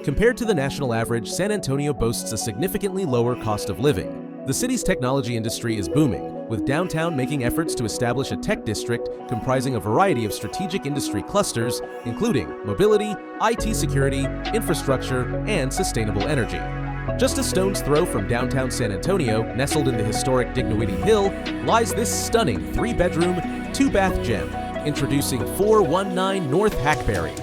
Compared to the national average, San Antonio boasts a significantly lower cost of living. The city's technology industry is booming, with downtown making efforts to establish a tech district comprising a variety of strategic industry clusters, including mobility, IT security, infrastructure, and sustainable energy. Just a stone's throw from downtown San Antonio, nestled in the historic Dignowity Hill, lies this stunning 3-bedroom, 2-bath gem, introducing 419 North Hackberry.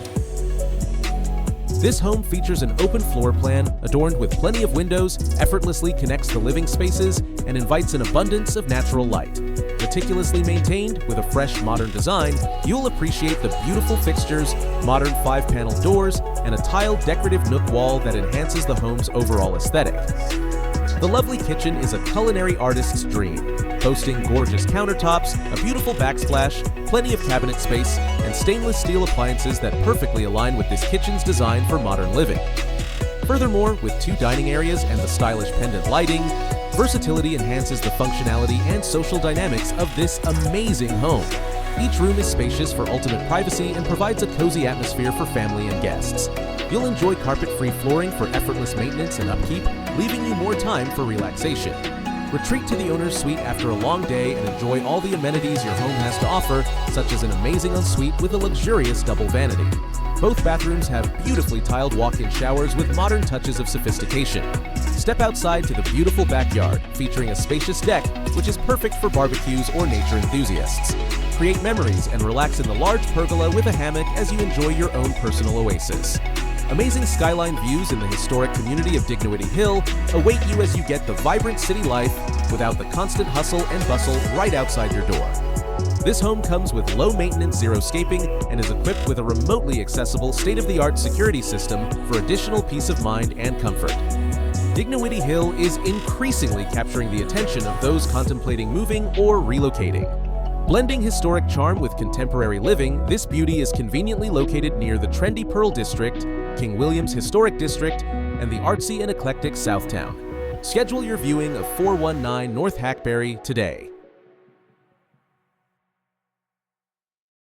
This home features an open floor plan, adorned with plenty of windows, effortlessly connects the living spaces, and invites an abundance of natural light. Meticulously maintained, with a fresh, modern design, you'll appreciate the beautiful fixtures, modern 5-panel doors, and a tiled decorative nook wall that enhances the home's overall aesthetic. The lovely kitchen is a culinary artist's dream, boasting gorgeous countertops, a beautiful backsplash, plenty of cabinet space, and stainless steel appliances that perfectly align with this kitchen's design for modern living. Furthermore, with 2 dining areas and the stylish pendant lighting, versatility enhances the functionality and social dynamics of this amazing home. Each room is spacious for ultimate privacy and provides a cozy atmosphere for family and guests. You'll enjoy carpet-free flooring for effortless maintenance and upkeep, leaving you more time for relaxation. Retreat to the owner's suite after a long day and enjoy all the amenities your home has to offer, such as an amazing ensuite with a luxurious double vanity. Both bathrooms have beautifully tiled walk-in showers with modern touches of sophistication. Step outside to the beautiful backyard, featuring a spacious deck, which is perfect for barbecues or nature enthusiasts. Create memories and relax in the large pergola with a hammock as you enjoy your own personal oasis. Amazing skyline views in the historic community of Dignowity Hill await you as you get the vibrant city life without the constant hustle and bustle right outside your door. This home comes with low-maintenance zero-scaping and is equipped with a remotely accessible state-of-the-art security system for additional peace of mind and comfort. Dignowity Hill is increasingly capturing the attention of those contemplating moving or relocating. Blending historic charm with contemporary living, this beauty is conveniently located near the Trendy Pearl District, King William's Historic District, and the artsy and eclectic Southtown. Schedule your viewing of 419 North Hackberry today.